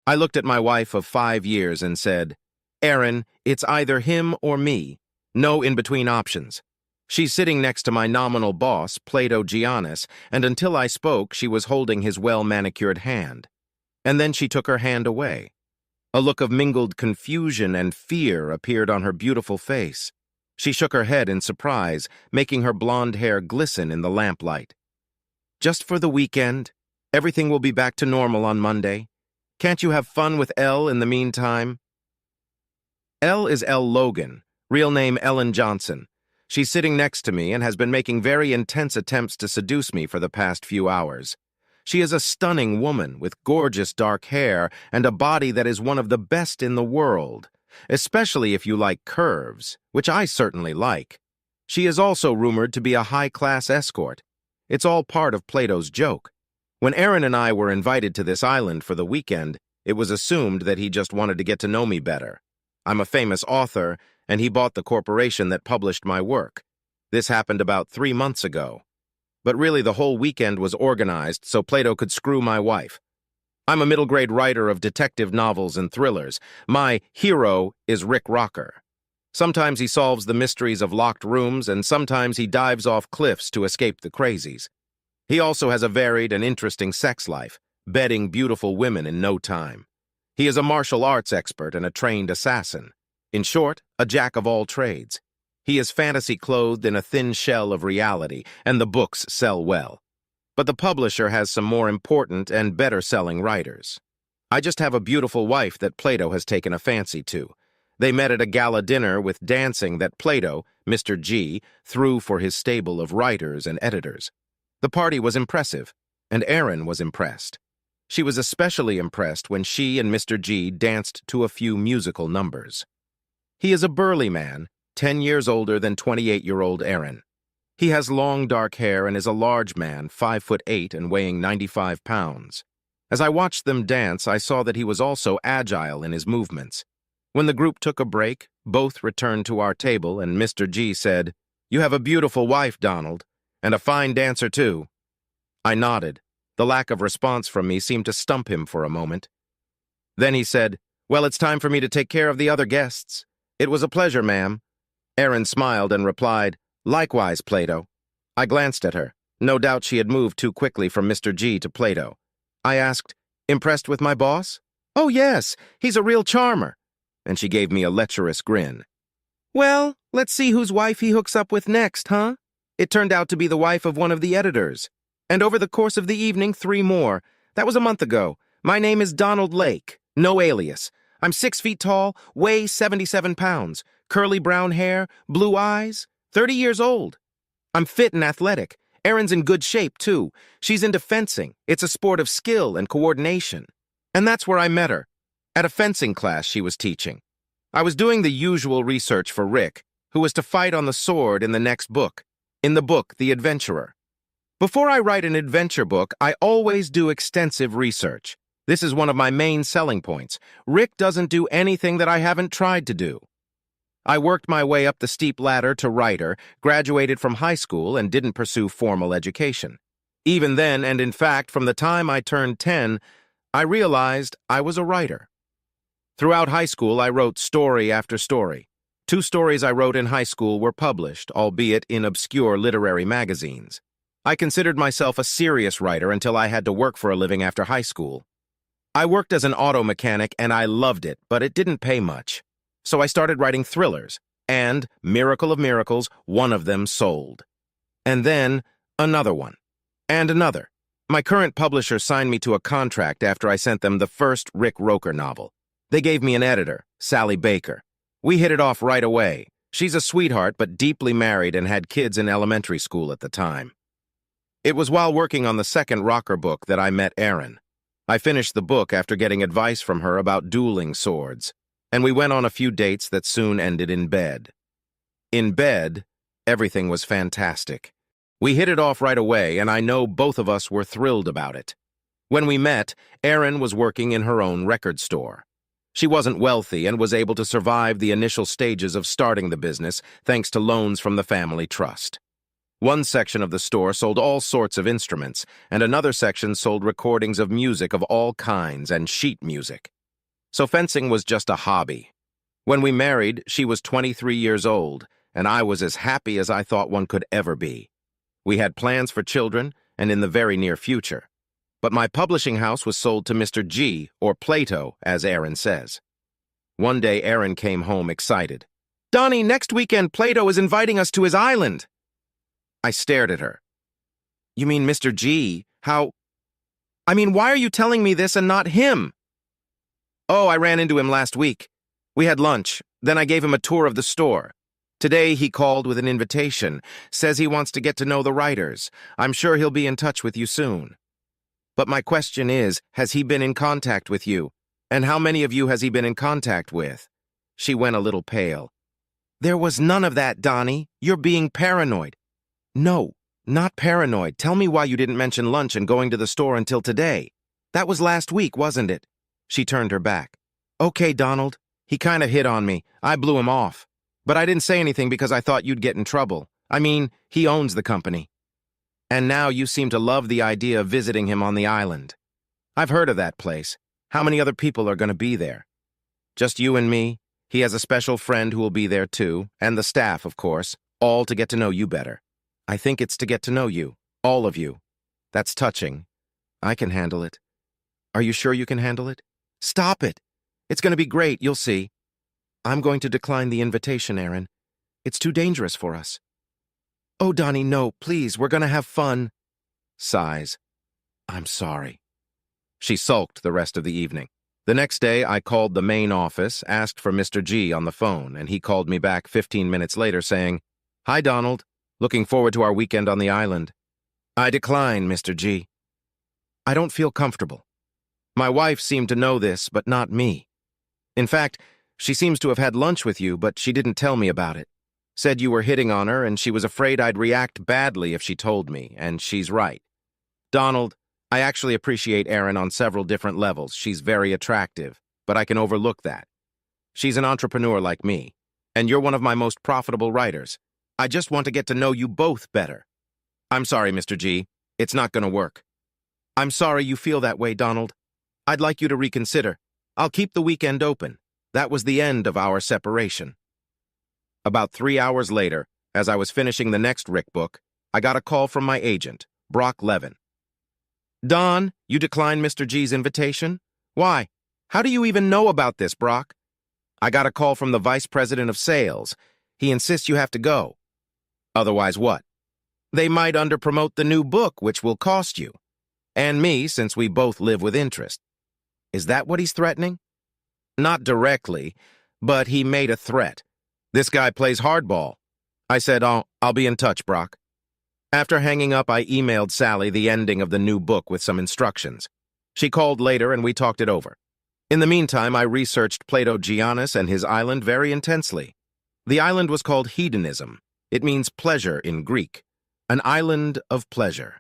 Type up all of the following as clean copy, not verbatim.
I looked at my wife of 5 years and said, "Erin, it's either him or me. No in-between options." She's sitting next to my nominal boss, Plato Giannis, and until I spoke, she was holding his well-manicured hand. And then she took her hand away. A look of mingled confusion and fear appeared on her beautiful face. She shook her head in surprise, making her blonde hair glisten in the lamplight. "Just for the weekend. Everything will be back to normal on Monday. Can't you have fun with Elle in the meantime?" Elle is Elle Logan, real name Ellen Johnson. She's sitting next to me and has been making very intense attempts to seduce me for the past few hours. She is a stunning woman with gorgeous dark hair and a body that is one of the best in the world, especially if you like curves, which I certainly like. She is also rumored to be a high-class escort. It's all part of Plato's joke. When Erin and I were invited to this island for the weekend, it was assumed that he just wanted to get to know me better. I'm a famous author, and he bought the corporation that published my work. This happened about 3 months ago. But really, the whole weekend was organized so Plato could screw my wife. I'm a middle-grade writer of detective novels and thrillers. My hero is Rick Rocker. Sometimes he solves the mysteries of locked rooms, and sometimes he dives off cliffs to escape the crazies. He also has a varied and interesting sex life, bedding beautiful women in no time. He is a martial arts expert and a trained assassin. In short, a jack of all trades. He is fantasy-clothed in a thin shell of reality, and the books sell well. But the publisher has some more important and better-selling writers. I just have a beautiful wife that Plato has taken a fancy to. They met at a gala dinner with dancing that Plato, Mr. G, threw for his stable of writers and editors. The party was impressive, and Erin was impressed. She was especially impressed when she and Mr. G danced to a few musical numbers. He is a burly man, 10 years older than 28-year-old Erin. He has long dark hair and is a large man, 5'8" and weighing 95 pounds. As I watched them dance, I saw that he was also agile in his movements. When the group took a break, both returned to our table, and Mr. G said, "You have a beautiful wife, Donald, and a fine dancer, too." I nodded. The lack of response from me seemed to stump him for a moment. Then he said, "Well, it's time for me to take care of the other guests. It was a pleasure, ma'am." Erin smiled and replied, "Likewise, Plato." I glanced at her. No doubt she had moved too quickly from Mr. G to Plato. I asked, "Impressed with my boss?" "Oh, yes, he's a real charmer." And she gave me a lecherous grin. "Well, let's see whose wife he hooks up with next, huh?" It turned out to be the wife of one of the editors. And over the course of the evening, 3 more. That was a month ago. My name is Donald Lake, no alias. I'm 6 feet tall, weigh 77 pounds, curly brown hair, blue eyes, 30 years old. I'm fit and athletic. Erin's in good shape, too. She's into fencing. It's a sport of skill and coordination. And that's where I met her, at a fencing class she was teaching. I was doing the usual research for Rick, who was to fight on the sword in the next book. In the book, The Adventurer. Before I write an adventure book, I always do extensive research. This is one of my main selling points. Rick doesn't do anything that I haven't tried to do. I worked my way up the steep ladder to writer, graduated from high school, and didn't pursue formal education. Even then, and in fact, from the time I turned 10, I realized I was a writer. Throughout high school, I wrote story after story. 2 stories I wrote in high school were published, albeit in obscure literary magazines. I considered myself a serious writer until I had to work for a living after high school. I worked as an auto mechanic and I loved it, but it didn't pay much. So I started writing thrillers, and, miracle of miracles, one of them sold. And then, another one. And another. My current publisher signed me to a contract after I sent them the first Rick Roker novel. They gave me an editor, Sally Baker. We hit it off right away. She's a sweetheart, but deeply married and had kids in elementary school at the time. It was while working on the second Rocker book that I met Erin. I finished the book after getting advice from her about dueling swords, and we went on a few dates that soon ended in bed. In bed, everything was fantastic. We hit it off right away, and I know both of us were thrilled about it. When we met, Erin was working in her own record store. She wasn't wealthy and was able to survive the initial stages of starting the business thanks to loans from the family trust. One section of the store sold all sorts of instruments, and another section sold recordings of music of all kinds and sheet music. so fencing was just a hobby. When we married, she was 23 years old, and I was as happy as I thought one could ever be. We had plans for children, and in the very near future. But my publishing house was sold to Mr. G, or Plato, as Aaron says. One day, Aaron came home excited. "Donnie, next weekend Plato is inviting us to his island." I stared at her. "You mean Mr. G? How? Why are you telling me this and not him?" "Oh, I ran into him last week. We had lunch, then I gave him a tour of the store. Today he called with an invitation, says he wants to get to know the writers. I'm sure he'll be in touch with you soon." "But my question is, has he been in contact with you? And how many of you has he been in contact with?" She went a little pale. "There was none of that, Donnie. You're being paranoid." "No, not paranoid. Tell me why you didn't mention lunch and going to the store until today. That was last week, wasn't it?" She turned her back. "Okay, Donald. He kind of hit on me. I blew him off. But I didn't say anything because I thought you'd get in trouble. He owns the company. And now you seem to love the idea of visiting him on the island. I've heard of that place. How many other people are going to be there?" "Just you and me. He has a special friend who will be there too, and the staff, of course, all to get to know you better." "I think it's to get to know you, all of you. That's touching. I can handle it." "Are you sure you can handle it?" "Stop it. It's going to be great, you'll see." "I'm going to decline the invitation, Aaron. It's too dangerous for us." "Oh, Donnie, no, please, we're going to have fun." Sighs. "I'm sorry." She sulked the rest of the evening. The next day, I called the main office, asked for Mr. G on the phone, and he called me back 15 minutes later saying, "Hi, Donald. Looking forward to our weekend on the island." "I decline, Mr. G. I don't feel comfortable. My wife seemed to know this, but not me. In fact, she seems to have had lunch with you, but she didn't tell me about it. Said you were hitting on her, and she was afraid I'd react badly if she told me, and she's right. Donald, I actually appreciate Erin on several different levels. She's very attractive, but I can overlook that. She's an entrepreneur like me, and you're one of my most profitable writers. I just want to get to know you both better. I'm sorry, Mr. G. It's not going to work." "I'm sorry you feel that way, Donald. I'd like you to reconsider. I'll keep the weekend open. That was the end of our separation." About 3 hours later, as I was finishing the next Rick book, I got a call from my agent, Brock Levin. "Don, you declined Mr. G's invitation? Why? How do you even know about this, Brock?" "I got a call from the vice president of sales. He insists you have to go." "Otherwise what?" "They might underpromote the new book, which will cost you. And me, since we both live with interest." "Is that what he's threatening?" "Not directly, but he made a threat. This guy plays hardball." I said, I'll be in touch, Brock." After hanging up, I emailed Sally the ending of the new book with some instructions. She called later and we talked it over. In the meantime, I researched Plato Giannis and his island very intensely. The island was called Hedonism. It means pleasure in Greek. An island of pleasure.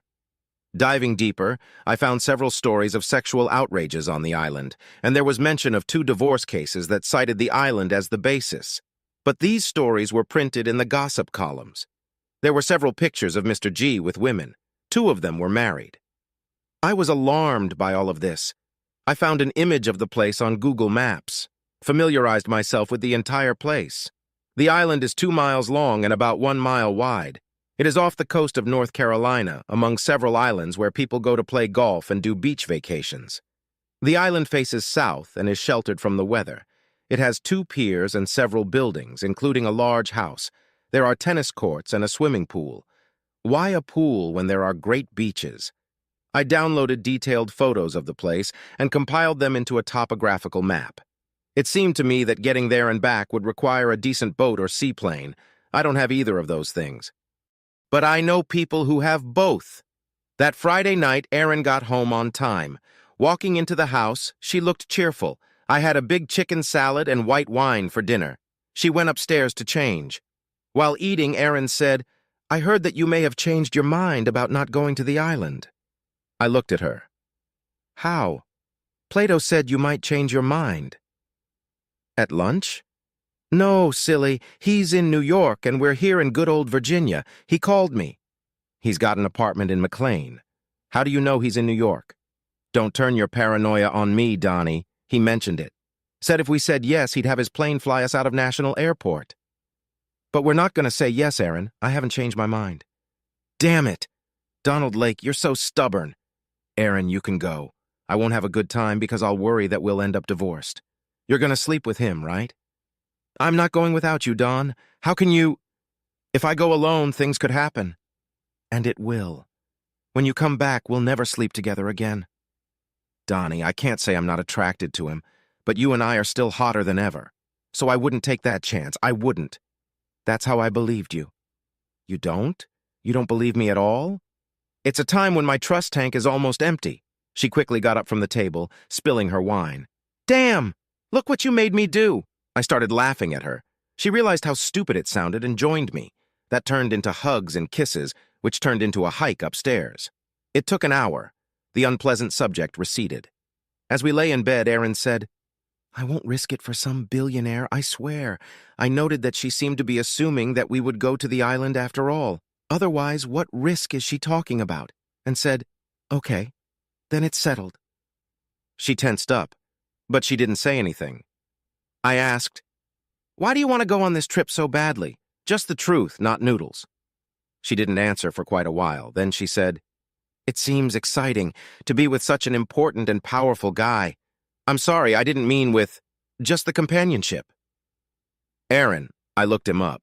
Diving deeper, I found several stories of sexual outrages on the island, and there was mention of 2 divorce cases that cited the island as the basis. But these stories were printed in the gossip columns. There were several pictures of Mr. G with women. 2 of them were married. I was alarmed by all of this. I found an image of the place on Google Maps, familiarized myself with the entire place. The island is 2 miles long and about 1 mile wide. It is off the coast of North Carolina, among several islands where people go to play golf and do beach vacations. The island faces south and is sheltered from the weather. It has 2 piers and several buildings, including a large house. There are tennis courts and a swimming pool. Why a pool when there are great beaches? I downloaded detailed photos of the place and compiled them into a topographical map. It seemed to me that getting there and back would require a decent boat or seaplane. I don't have either of those things. But I know people who have both. That Friday night, Erin got home on time. Walking into the house, she looked cheerful. I had a big chicken salad and white wine for dinner. She went upstairs to change. While eating, Erin said, "I heard that you may have changed your mind about not going to the island." I looked at her. "How?" "Plato said you might change your mind." "At lunch?" "No, silly. He's in New York, and we're here in good old Virginia. He called me." "He's got an apartment in McLean. How do you know he's in New York?" "Don't turn your paranoia on me, Donnie. He mentioned it." Said if we said yes, he'd have his plane fly us out of National Airport. But we're not going to say yes, Aaron. I haven't changed my mind. Damn it! Donald Lake, you're so stubborn. Aaron, you can go. I won't have a good time because I'll worry that we'll end up divorced. You're going to sleep with him, right? I'm not going without you, Don. How can you... If I go alone, things could happen. And it will. When you come back, we'll never sleep together again. Donnie, I can't say I'm not attracted to him, but you and I are still hotter than ever. So I wouldn't take that chance. I wouldn't. That's how I believed you. You don't? You don't believe me at all? It's a time when my trust tank is almost empty. She quickly got up from the table, spilling her wine. Damn! Look what you made me do! I started laughing at her. She realized how stupid it sounded and joined me. That turned into hugs and kisses, which turned into a hike upstairs. It took an hour. The unpleasant subject receded. As we lay in bed, Aaron said, I won't risk it for some billionaire, I swear. I noted that she seemed to be assuming that we would go to the island after all. Otherwise, what risk is she talking about? And said, okay, then it's settled. She tensed up, but she didn't say anything. I asked, why do you want to go on this trip so badly? Just the truth, not noodles. She didn't answer for quite a while. Then she said, it seems exciting to be with such an important and powerful guy. I'm sorry, I didn't mean with just the companionship. Aaron, I looked him up.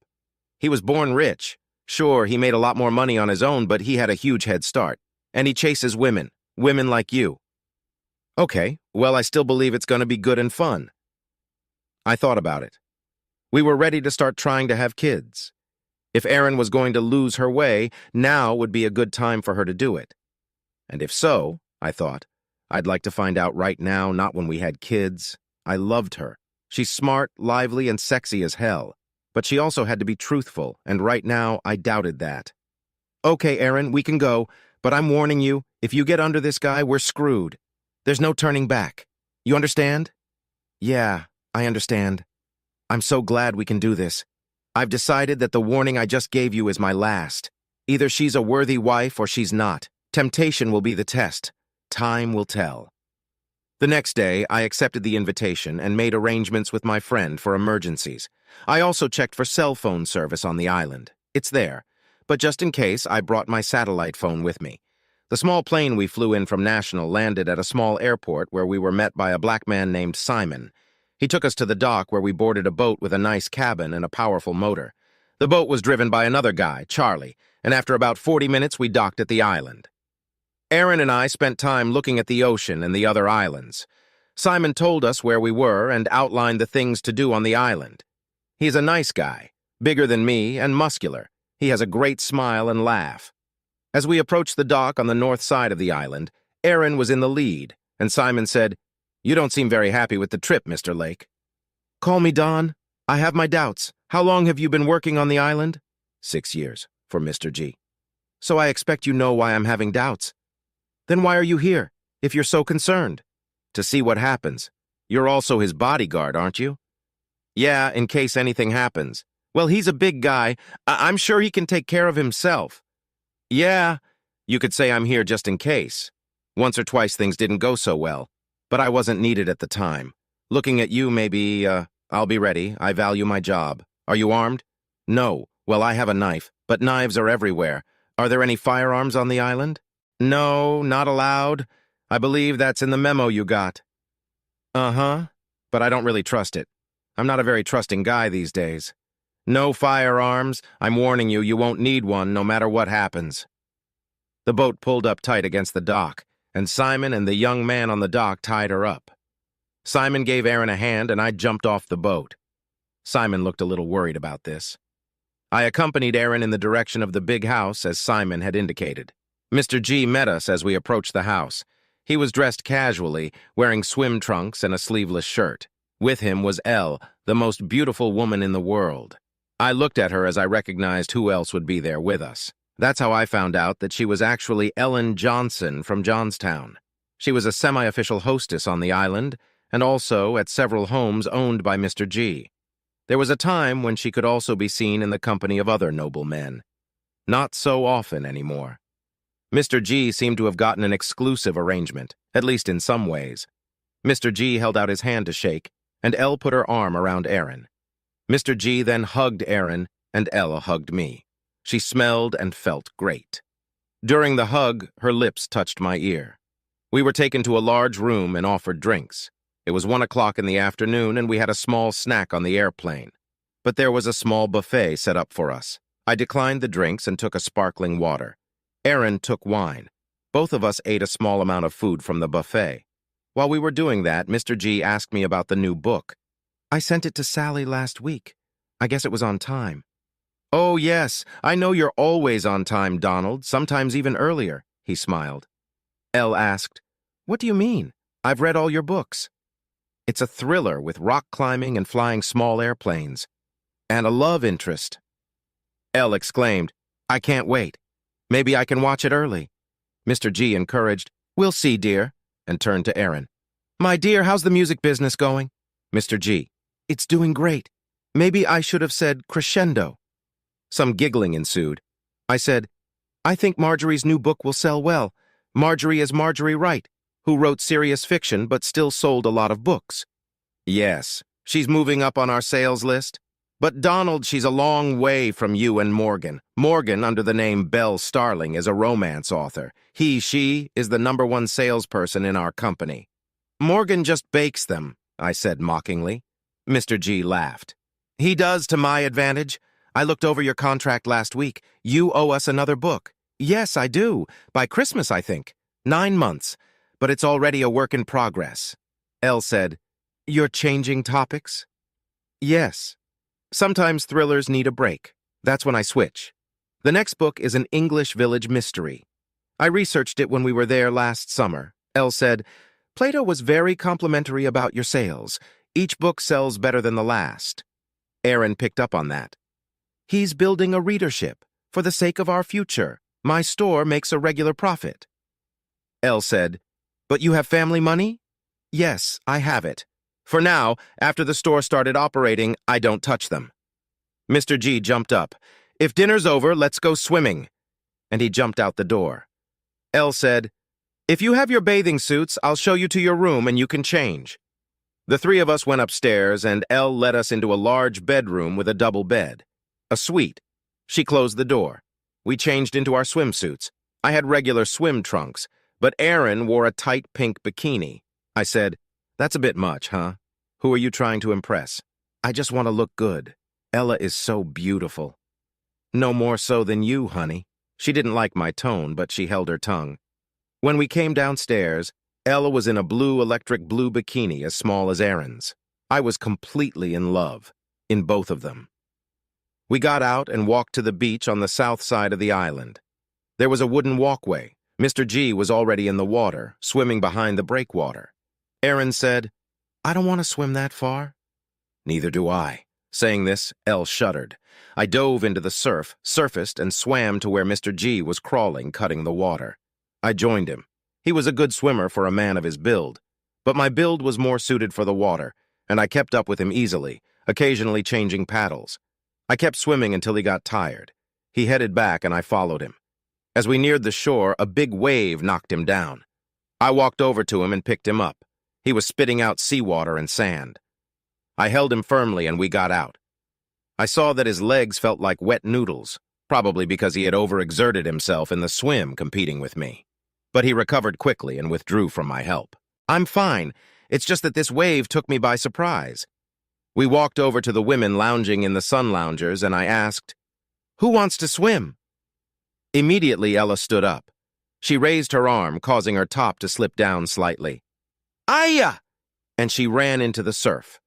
He was born rich. Sure, he made a lot more money on his own, but he had a huge head start. And he chases women like you. Okay, well, I still believe it's going to be good and fun. I thought about it. We were ready to start trying to have kids. If Erin was going to lose her way, now would be a good time for her to do it. And if so, I thought, I'd like to find out right now, not when we had kids. I loved her. She's smart, lively, and sexy as hell. But she also had to be truthful, and right now, I doubted that. Okay, Erin, we can go, but I'm warning you, if you get under this guy, we're screwed. There's no turning back. You understand? Yeah, I understand. I'm so glad we can do this. I've decided that the warning I just gave you is my last. Either she's a worthy wife or she's not. Temptation will be the test. Time will tell. The next day, I accepted the invitation and made arrangements with my friend for emergencies. I also checked for cell phone service on the island. It's there. But just in case, I brought my satellite phone with me. The small plane we flew in from National landed at a small airport where we were met by a black man named Simon. He took us to the dock where we boarded a boat with a nice cabin and a powerful motor. The boat was driven by another guy, Charlie, and after about 40 minutes we docked at the island. Aaron and I spent time looking at the ocean and the other islands. Simon told us where we were and outlined the things to do on the island. He's a nice guy, bigger than me and muscular. He has a great smile and laugh. As we approached the dock on the north side of the island, Aaron was in the lead, and Simon said, "You don't seem very happy with the trip, Mr. Lake." "Call me Don. I have my doubts. How long have you been working on the island?" 6 years, for Mr. G. "So I expect you know why I'm having doubts. Then why are you here, if you're so concerned?" "To see what happens. You're also his bodyguard, aren't you?" "Yeah, in case anything happens." "Well, he's a big guy. I'm sure he can take care of himself." "Yeah, you could say I'm here just in case. Once or twice things didn't go so well, but I wasn't needed at the time. Looking at you, maybe, I'll be ready. I value my job. Are you armed?" "No. Well, I have a knife, but knives are everywhere. Are there any firearms on the island?" "No, not allowed. I believe that's in the memo you got." "Uh-huh, but I don't really trust it. I'm not a very trusting guy these days. No firearms. I'm warning you, you won't need one no matter what happens." The boat pulled up tight against the dock, and Simon and the young man on the dock tied her up. Simon gave Aaron a hand, and I jumped off the boat. Simon looked a little worried about this. I accompanied Aaron in the direction of the big house, as Simon had indicated. Mr. G met us as we approached the house. He was dressed casually, wearing swim trunks and a sleeveless shirt. With him was Elle, the most beautiful woman in the world. I looked at her as I recognized who else would be there with us. That's how I found out that she was actually Ellen Johnson from Johnstown. She was a semi-official hostess on the island, and also at several homes owned by Mr. G. There was a time when she could also be seen in the company of other noble men. Not so often anymore. Mr. G seemed to have gotten an exclusive arrangement, at least in some ways. Mr. G held out his hand to shake, and Elle put her arm around Erin. Mr. G then hugged Erin, and Ella hugged me. She smelled and felt great. During the hug, her lips touched my ear. We were taken to a large room and offered drinks. It was 1 o'clock in the afternoon, and we had a small snack on the airplane. But there was a small buffet set up for us. I declined the drinks and took a sparkling water. Erin took wine. Both of us ate a small amount of food from the buffet. While we were doing that, Mr. G asked me about the new book. I sent it to Sally last week. I guess it was on time. Oh, yes, I know you're always on time, Donald, sometimes even earlier, he smiled. Elle asked, What do you mean? I've read all your books. It's a thriller with rock climbing and flying small airplanes. And a love interest. Elle exclaimed, I can't wait. Maybe I can watch it early. Mr. G encouraged, We'll see, dear, and turned to Erin. My dear, how's the music business going? Mr. G, It's doing great. Maybe I should have said crescendo. Some giggling ensued. I said, I think Marjorie's new book will sell well. Marjorie is Marjorie Wright, who wrote serious fiction but still sold a lot of books. Yes, she's moving up on our sales list. But Donald, she's a long way from you and Morgan. Morgan, under the name Belle Starling, is a romance author. She is the #1 salesperson in our company. Morgan just bakes them, I said mockingly. Mr. G laughed. He does to my advantage. I looked over your contract last week. You owe us another book. Yes, I do. By Christmas, I think. 9 months. But it's already a work in progress. Elle said, You're changing topics? Yes. Sometimes thrillers need a break. That's when I switch. The next book is an English village mystery. I researched it when we were there last summer. Elle said, Plato was very complimentary about your sales. Each book sells better than the last. Erin picked up on that. He's building a readership. For the sake of our future, my store makes a regular profit. Elle said, But you have family money? Yes, I have it. For now, after the store started operating, I don't touch them. Mr. G jumped up. If dinner's over, let's go swimming. And he jumped out the door. Elle said, If you have your bathing suits, I'll show you to your room and you can change. The three of us went upstairs and Elle led us into a large bedroom with a double bed. A suite. She closed the door. We changed into our swimsuits. I had regular swim trunks, but Erin wore a tight pink bikini. I said, That's a bit much, huh? Who are you trying to impress? I just want to look good. Ella is so beautiful. No more so than you, honey. She didn't like my tone, but she held her tongue. When we came downstairs, Ella was in a electric blue bikini as small as Erin's. I was completely in love, in both of them. We got out and walked to the beach on the south side of the island. There was a wooden walkway. Mr. G was already in the water, swimming behind the breakwater. Erin said, I don't want to swim that far. Neither do I. Saying this, Elle shuddered. I dove into the surf, surfaced, and swam to where Mr. G was crawling, cutting the water. I joined him. He was a good swimmer for a man of his build, but my build was more suited for the water, and I kept up with him easily, occasionally changing paddles. I kept swimming until he got tired. He headed back, and I followed him. As we neared the shore, a big wave knocked him down. I walked over to him and picked him up. He was spitting out seawater and sand. I held him firmly and we got out. I saw that his legs felt like wet noodles, probably because he had overexerted himself in the swim competing with me. But he recovered quickly and withdrew from my help. I'm fine. It's just that this wave took me by surprise. We walked over to the women lounging in the sun loungers and I asked, Who wants to swim? Immediately Ella stood up. She raised her arm, causing her top to slip down slightly. Aya! And she ran into the surf.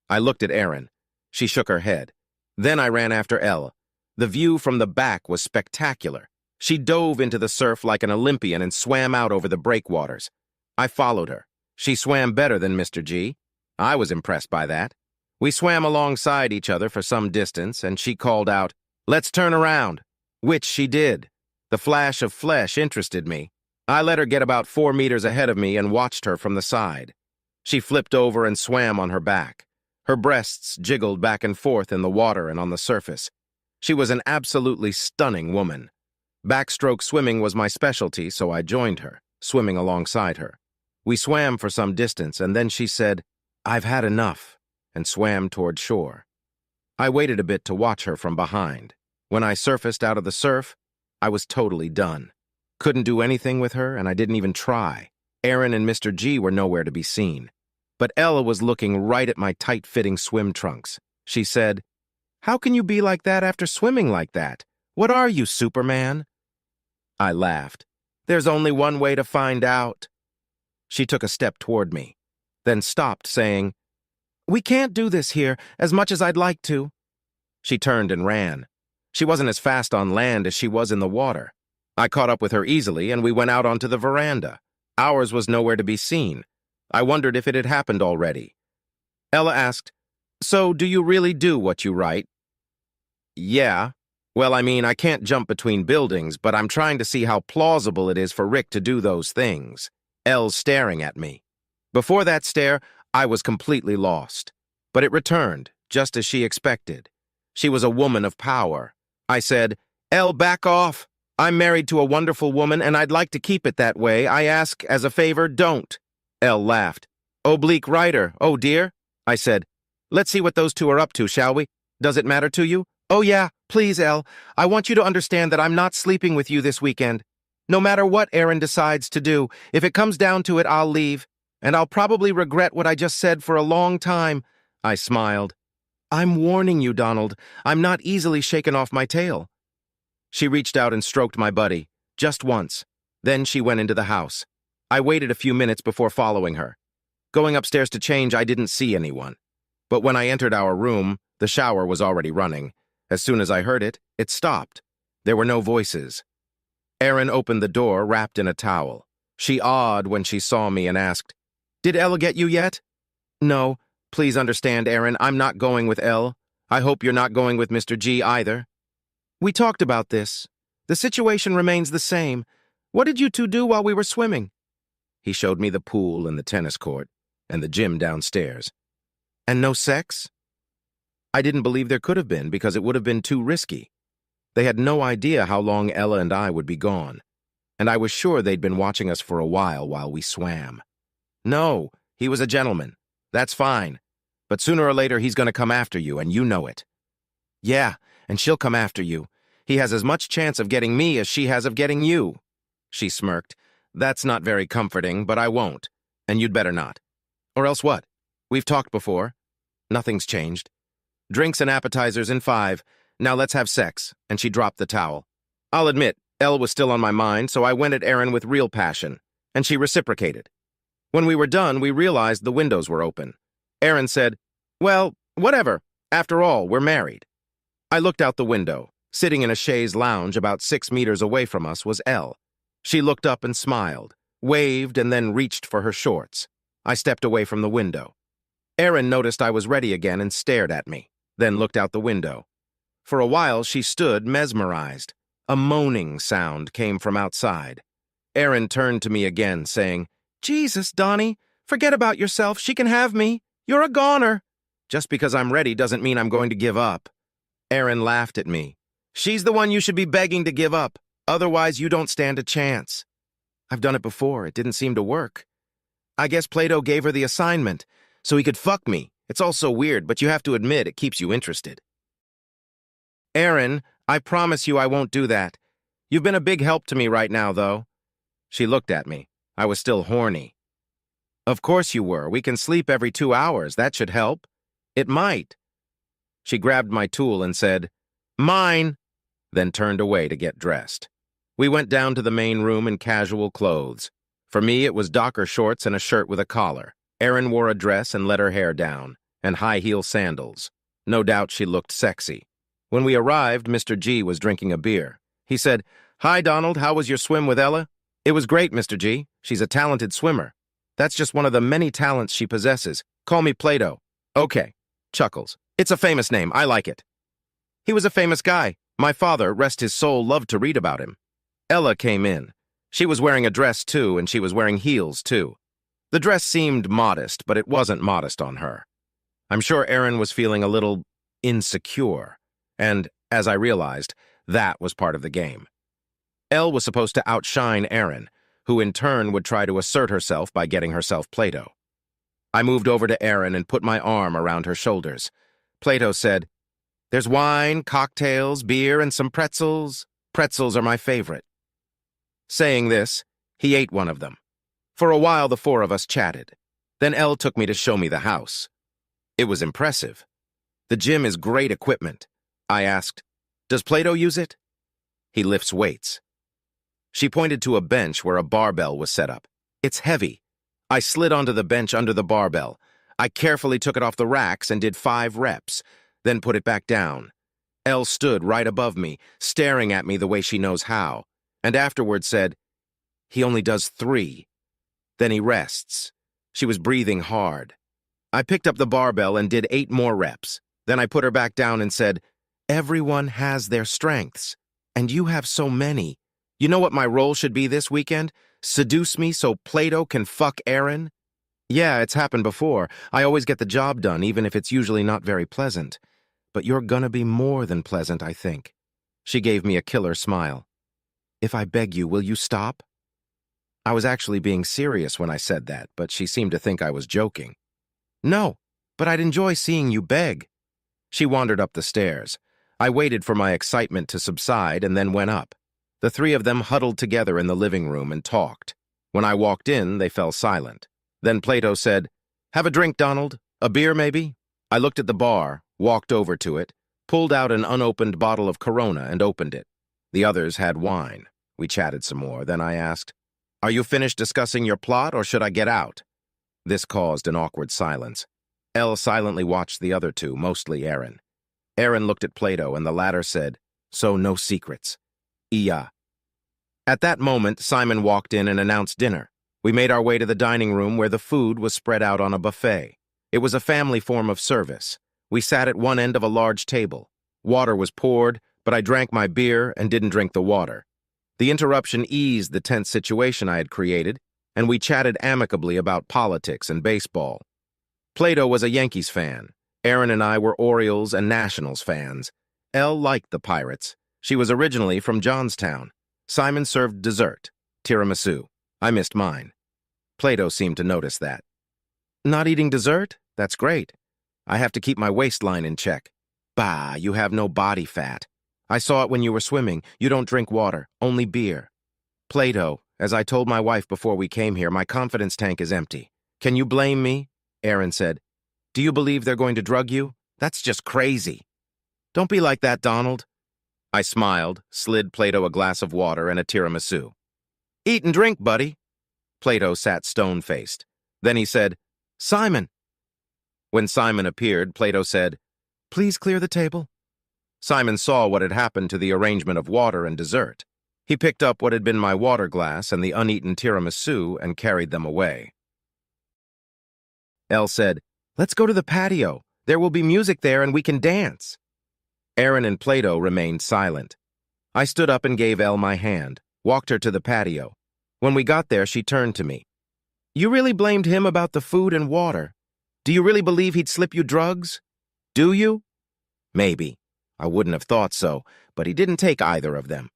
I looked at Erin. She shook her head. Then I ran after Elle. The view from the back was spectacular. She dove into the surf like an Olympian and swam out over the breakwaters. I followed her. She swam better than Mr. G. I was impressed by that. We swam alongside each other for some distance, and she called out, Let's turn around, which she did. The flash of flesh interested me. I let her get about 4 meters ahead of me and watched her from the side. She flipped over and swam on her back. Her breasts jiggled back and forth in the water and on the surface. She was an absolutely stunning woman. Backstroke swimming was my specialty, so I joined her, swimming alongside her. We swam for some distance, and then she said, I've had enough. and swam toward shore. I waited a bit to watch her from behind. When I surfaced out of the surf, I was totally done. Couldn't do anything with her, and I didn't even try. Aaron and Mr. G were nowhere to be seen. But Ella was looking right at my tight-fitting swim trunks. She said, "How can you be like that after swimming like that? What are you, Superman?" I laughed. "There's only one way to find out." She took a step toward me, then stopped, saying, "We can't do this here, as much as I'd like to." She turned and ran. She wasn't as fast on land as she was in the water. I caught up with her easily, and we went out onto the veranda. Ours was nowhere to be seen. I wondered if it had happened already. Ella asked, "So do you really do what you write?" "Yeah. Well, I mean, I can't jump between buildings, but I'm trying to see how plausible it is for Rick to do those things." Elle's staring at me. Before that stare, I was completely lost. But it returned, just as she expected. She was a woman of power. I said, "Elle, back off. I'm married to a wonderful woman, and I'd like to keep it that way. I ask, as a favor, don't." Elle laughed. "Oblique writer, oh dear." I said, "Let's see what those two are up to, shall we? Does it matter to you?" "Oh yeah, please, Elle. I want you to understand that I'm not sleeping with you this weekend. No matter what Aaron decides to do, if it comes down to it, I'll leave. And I'll probably regret what I just said for a long time." I smiled. "I'm warning you, Donald. I'm not easily shaken off my tail." She reached out and stroked my buddy, just once. Then she went into the house. I waited a few minutes before following her. Going upstairs to change, I didn't see anyone. But when I entered our room, the shower was already running. As soon as I heard it, it stopped. There were no voices. Aaron opened the door, wrapped in a towel. She awed when she saw me and asked, "Did Elle get you yet?" "No. Please understand, Aaron, I'm not going with Elle. I hope you're not going with Mr. G either." "We talked about this. The situation remains the same. What did you two do while we were swimming?" He showed me the pool and the tennis court and the gym downstairs. "And no sex?" I didn't believe there could have been because it would have been too risky. They had no idea how long Ella and I would be gone, and I was sure they'd been watching us for a while we swam. "No, he was a gentleman. That's fine. But sooner or later he's going to come after you, and you know it." "Yeah, and she'll come after you. He has as much chance of getting me as she has of getting you." She smirked. "That's not very comforting, but I won't. And you'd better not. Or else what? We've talked before. Nothing's changed. Drinks and appetizers in 5. Now let's have sex." And she dropped the towel. I'll admit, Elle was still on my mind, so I went at Aaron with real passion, and she reciprocated. When we were done, we realized the windows were open. Aaron said, "Well, whatever. After all, we're married." I looked out the window. Sitting in a chaise lounge about 6 meters away from us was Elle. She looked up and smiled, waved, and then reached for her shorts. I stepped away from the window. Aaron noticed I was ready again and stared at me, then looked out the window. For a while, she stood mesmerized. A moaning sound came from outside. Aaron turned to me again, saying, "Jesus, Donnie, forget about yourself. She can have me. You're a goner." "Just because I'm ready doesn't mean I'm going to give up." Aaron laughed at me. "She's the one you should be begging to give up. Otherwise, you don't stand a chance." "I've done it before. It didn't seem to work. I guess Plato gave her the assignment, so he could fuck me. It's all so weird, but you have to admit it keeps you interested." "Aaron, I promise you I won't do that. You've been a big help to me right now, though." She looked at me. I was still horny. "Of course you were. We can sleep every 2 hours. That should help." "It might." She grabbed my tool and said, "Mine," then turned away to get dressed. We went down to the main room in casual clothes. For me, it was Docker shorts and a shirt with a collar. Aaron wore a dress and let her hair down, and high-heel sandals. No doubt she looked sexy. When we arrived, Mr. G was drinking a beer. He said, "Hi, Donald, how was your swim with Ella?" "It was great, Mr. G. She's a talented swimmer. That's just one of the many talents she possesses. Call me Plato." "Okay." Chuckles. "It's a famous name. I like it." "He was a famous guy. My father, rest his soul, loved to read about him." Ella came in. She was wearing a dress, too, and she was wearing heels, too. The dress seemed modest, but it wasn't modest on her. I'm sure Aaron was feeling a little insecure, and, as I realized, that was part of the game. Elle was supposed to outshine Aaron, who in turn would try to assert herself by getting herself Plato. I moved over to Erin and put my arm around her shoulders. Plato said, "There's wine, cocktails, beer, and some pretzels. Pretzels are my favorite." Saying this, he ate one of them. For a while, the four of us chatted. Then Elle took me to show me the house. It was impressive. The gym is great equipment. I asked, "Does Plato use it?" "He lifts weights." She pointed to a bench where a barbell was set up. "It's heavy." I slid onto the bench under the barbell. I carefully took it off the racks and did 5 reps, then put it back down. Elle stood right above me, staring at me the way she knows how, and afterward said, "He only does 3. Then he rests." She was breathing hard. I picked up the barbell and did 8 more reps. Then I put her back down and said, "Everyone has their strengths, and you have so many. You know what my role should be this weekend? Seduce me so Plato can fuck Erin?" "Yeah, it's happened before. I always get the job done, even if it's usually not very pleasant. But you're gonna be more than pleasant, I think." She gave me a killer smile. "If I beg you, will you stop?" I was actually being serious when I said that, but she seemed to think I was joking. "No, but I'd enjoy seeing you beg." She wandered up the stairs. I waited for my excitement to subside and then went up. The 3 of them huddled together in the living room and talked. When I walked in, they fell silent. Then Plato said, "Have a drink, Donald. A beer, maybe?" I looked at the bar, walked over to it, pulled out an unopened bottle of Corona and opened it. The others had wine. We chatted some more. Then I asked, "Are you finished discussing your plot, or should I get out?" This caused an awkward silence. Elle silently watched the other 2, mostly Erin. Erin looked at Plato, and the latter said, "So no secrets." "Iya." At that moment, Simon walked in and announced dinner. We made our way to the dining room where the food was spread out on a buffet. It was a family form of service. We sat at one end of a large table. Water was poured, but I drank my beer and didn't drink the water. The interruption eased the tense situation I had created, and we chatted amicably about politics and baseball. Plato was a Yankees fan. Erin and I were Orioles and Nationals fans. Elle liked the Pirates. She was originally from Johnstown. Simon served dessert, tiramisu. I missed mine. Plato seemed to notice that. "Not eating dessert? That's great. I have to keep my waistline in check." "Bah, you have no body fat. I saw it when you were swimming. You don't drink water, only beer." "Plato, as I told my wife before we came here, my confidence tank is empty. Can you blame me?" Erin said. "Do you believe they're going to drug you? That's just crazy." "Don't be like that, Donald." I smiled, slid Plato a glass of water and a tiramisu. "Eat and drink, buddy." Plato sat stone-faced. Then he said, "Simon." When Simon appeared, Plato said, "Please clear the table." Simon saw what had happened to the arrangement of water and dessert. He picked up what had been my water glass and the uneaten tiramisu and carried them away. Elle said, "Let's go to the patio. There will be music there and we can dance." Erin and Plato remained silent. I stood up and gave Elle my hand, walked her to the patio. When we got there, she turned to me. "You really blamed him about the food and water? Do you really believe he'd slip you drugs? Do you?" "Maybe. I wouldn't have thought so, but he didn't take either of them."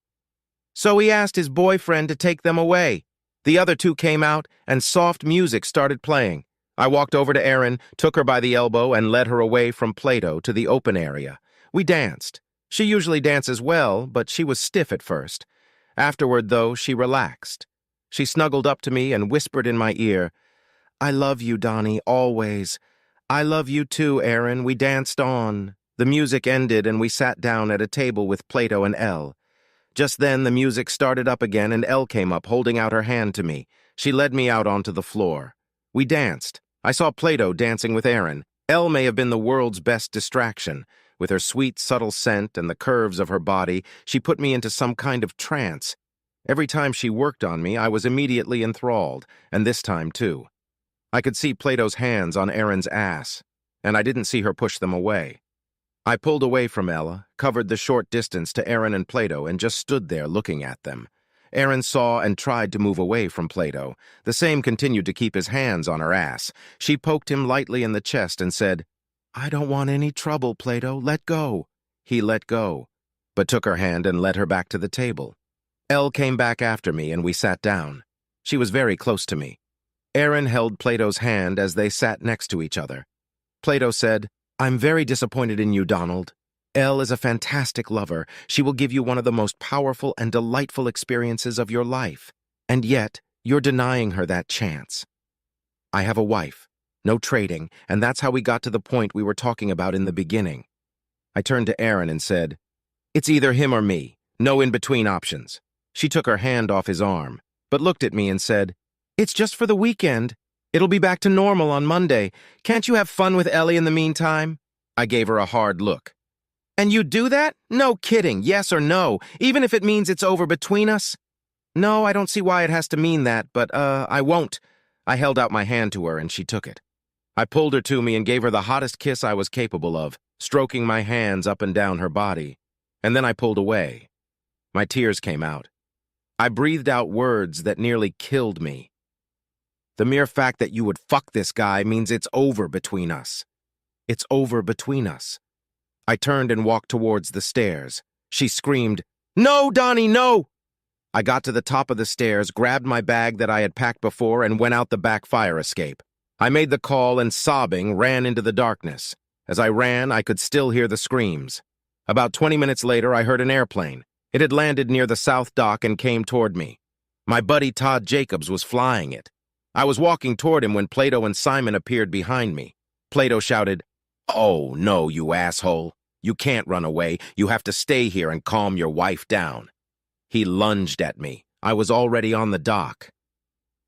"So he asked his boyfriend to take them away. The other 2 came out, and soft music started playing. I walked over to Erin, took her by the elbow, and led her away from Plato to the open area. We danced. She usually dances well, but she was stiff at first. Afterward, though, she relaxed. She snuggled up to me and whispered in my ear, "I love you, Donnie, always. I love you too, Erin." We danced on. The music ended and we sat down at a table with Plato and Elle. Just then the music started up again and Elle came up, holding out her hand to me. She led me out onto the floor. We danced. I saw Plato dancing with Erin. Elle may have been the world's best distraction. With her sweet, subtle scent and the curves of her body, she put me into some kind of trance. Every time she worked on me, I was immediately enthralled, and this time too. I could see Plato's hands on Erin's ass, and I didn't see her push them away. I pulled away from Ella, covered the short distance to Erin and Plato, and just stood there looking at them. Erin saw and tried to move away from Plato. The same continued to keep his hands on her ass. She poked him lightly in the chest and said, "I don't want any trouble, Plato. Let go." He let go, but took her hand and led her back to the table. Elle came back after me and we sat down. She was very close to me. Aaron held Plato's hand as they sat next to each other. Plato said, "I'm very disappointed in you, Donald. Elle is a fantastic lover. She will give you one of the most powerful and delightful experiences of your life. And yet, you're denying her that chance. I have a wife, no trading, and that's how we got to the point we were talking about in the beginning." I turned to Aaron and said, "It's either him or me. No in-between options." She took her hand off his arm, but looked at me and said, "It's just for the weekend. It'll be back to normal on Monday. Can't you have fun with Ellie in the meantime?" I gave her a hard look. "And you do that? No kidding, yes or no, even if it means it's over between us?" "No, I don't see why it has to mean that, but, I won't." I held out my hand to her and she took it. I pulled her to me and gave her the hottest kiss I was capable of, stroking my hands up and down her body. And then I pulled away. My tears came out. I breathed out words that nearly killed me. "The mere fact that you would fuck this guy means it's over between us. It's over between us." I turned and walked towards the stairs. She screamed, "No, Donnie, no!" I got to the top of the stairs, grabbed my bag that I had packed before, and went out the back fire escape. I made the call and, sobbing, ran into the darkness. As I ran, I could still hear the screams. About 20 minutes later, I heard an airplane. It had landed near the south dock and came toward me. My buddy Todd Jacobs was flying it. I was walking toward him when Plato and Simon appeared behind me. Plato shouted, "Oh, no, you asshole. You can't run away. You have to stay here and calm your wife down." He lunged at me. I was already on the dock.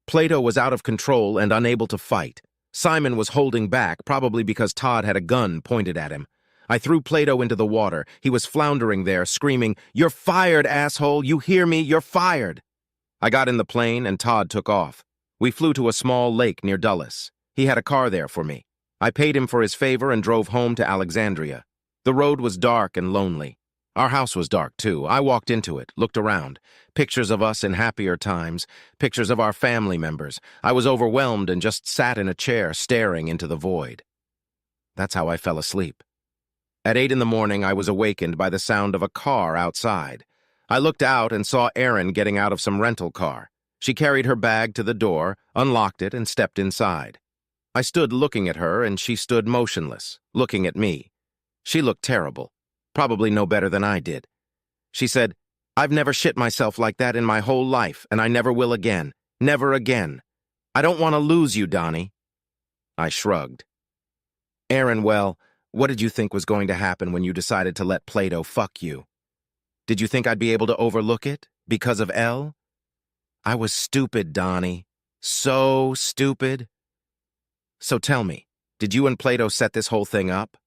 Plato was out of control and unable to fight. Simon was holding back, probably because Todd had a gun pointed at him. I threw Plato into the water. He was floundering there, screaming, "You're fired, asshole! You hear me? You're fired!" I got in the plane and Todd took off. We flew to a small lake near Dulles. He had a car there for me. I paid him for his favor and drove home to Alexandria. The road was dark and lonely. Our house was dark, too. I walked into it, looked around. Pictures of us in happier times, pictures of our family members. I was overwhelmed and just sat in a chair, staring into the void. That's how I fell asleep. At 8 in the morning, I was awakened by the sound of a car outside. I looked out and saw Erin getting out of some rental car. She carried her bag to the door, unlocked it, and stepped inside. I stood looking at her, and she stood motionless, looking at me. She looked terrible, probably no better than I did. She said, "I've never shit myself like that in my whole life, and I never will again. Never again. I don't want to lose you, Donnie." I shrugged. "Erin, well, what did you think was going to happen when you decided to let Plato fuck you? Did you think I'd be able to overlook it because of Elle? I was stupid, Donnie. So stupid. So tell me, did you and Plato set this whole thing up?"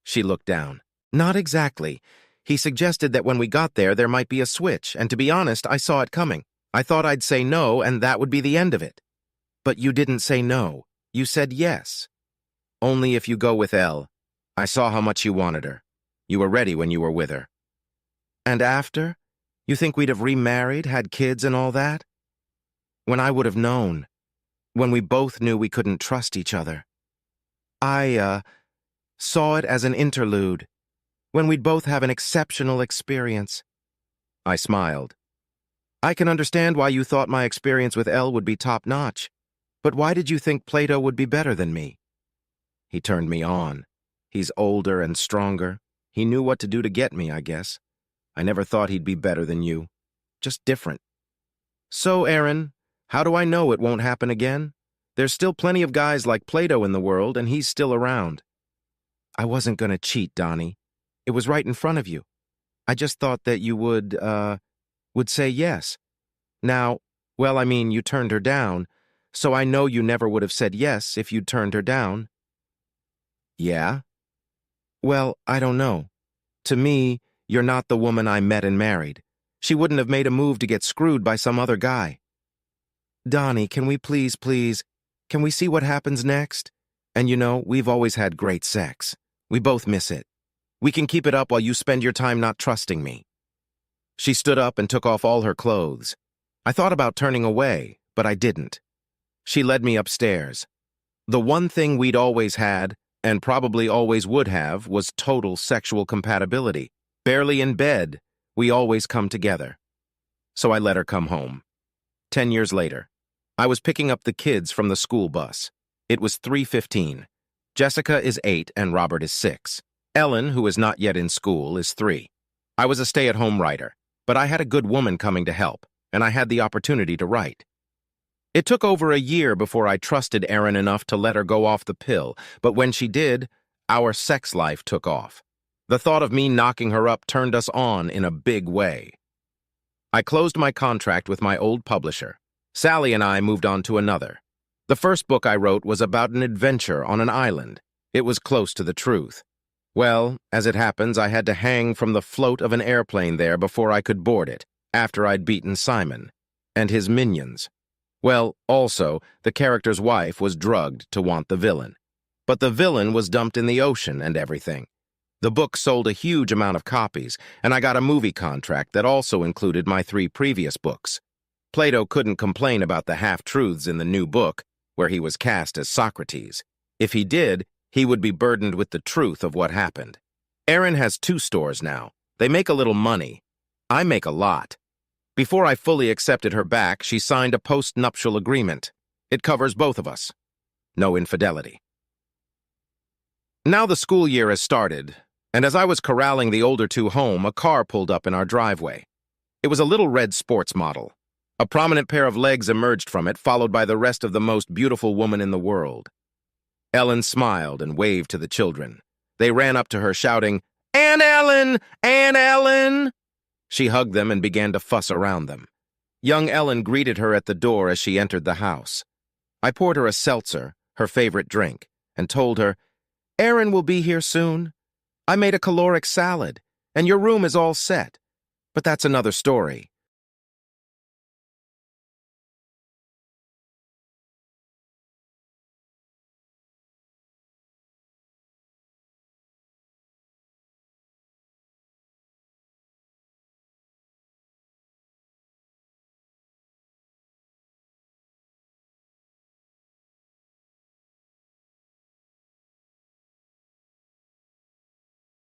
She looked down. "Not exactly. He suggested that when we got there might be a switch, and to be honest, I saw it coming. I thought I'd say no, and that would be the end of it. But you didn't say no. You said yes. Only if you go with Elle. I saw how much you wanted her. You were ready when you were with her. And after? You think we'd have remarried, had kids and all that? When I would have known. When we both knew we couldn't trust each other. I, saw it as an interlude. When we'd both have an exceptional experience." I smiled. "I can understand why you thought my experience with Elle would be top-notch. But why did you think Plato would be better than me?" He turned me on. He's older and stronger. He knew what to do to get me, I guess. I never thought he'd be better than you. Just different. "So, Erin, how do I know it won't happen again? There's still plenty of guys like Plato in the world, and he's still around." "I wasn't going to cheat, Donnie. It was right in front of you. I just thought that you would say yes. Now, well, I mean, you turned her down, so I know you never would have said yes if you'd turned her down." "Yeah? Well, I don't know. To me, you're not the woman I met and married. She wouldn't have made a move to get screwed by some other guy." "Donnie, can we please, can we see what happens next? And you know, we've always had great sex. We both miss it. We can keep it up while you spend your time not trusting me." She stood up and took off all her clothes. I thought about turning away, but I didn't. She led me upstairs. The one thing we'd always had, and probably always would have, was total sexual compatibility. Barely in bed, we always come together. So I let her come home. 10 years later. I was picking up the kids from the school bus. It was 3:15. Jessica is 8 and Robert is 6. Ellen, who is not yet in school, is 3. I was a stay-at-home writer, but I had a good woman coming to help, and I had the opportunity to write. It took over a year before I trusted Erin enough to let her go off the pill, but when she did, our sex life took off. The thought of me knocking her up turned us on in a big way. I closed my contract with my old publisher. Sally and I moved on to another. The first book I wrote was about an adventure on an island. It was close to the truth. Well, as it happens, I had to hang from the float of an airplane there before I could board it, after I'd beaten Simon and his minions. Well, also, the character's wife was drugged to want the villain. But the villain was dumped in the ocean and everything. The book sold a huge amount of copies, and I got a movie contract that also included my 3 previous books. Plato couldn't complain about the half-truths in the new book, where he was cast as Socrates. If he did, he would be burdened with the truth of what happened. Erin has 2 stores now. They make a little money. I make a lot. Before I fully accepted her back, she signed a post-nuptial agreement. It covers both of us. No infidelity. Now the school year has started, and as I was corralling the older 2 home, a car pulled up in our driveway. It was a little red sports model. A prominent pair of legs emerged from it, followed by the rest of the most beautiful woman in the world. Ellen smiled and waved to the children. They ran up to her, shouting, "Aunt Ellen! Aunt Ellen!" She hugged them and began to fuss around them. Young Ellen greeted her at the door as she entered the house. I poured her a seltzer, her favorite drink, and told her, "Erin will be here soon. I made a caloric salad, and your room is all set. But that's another story."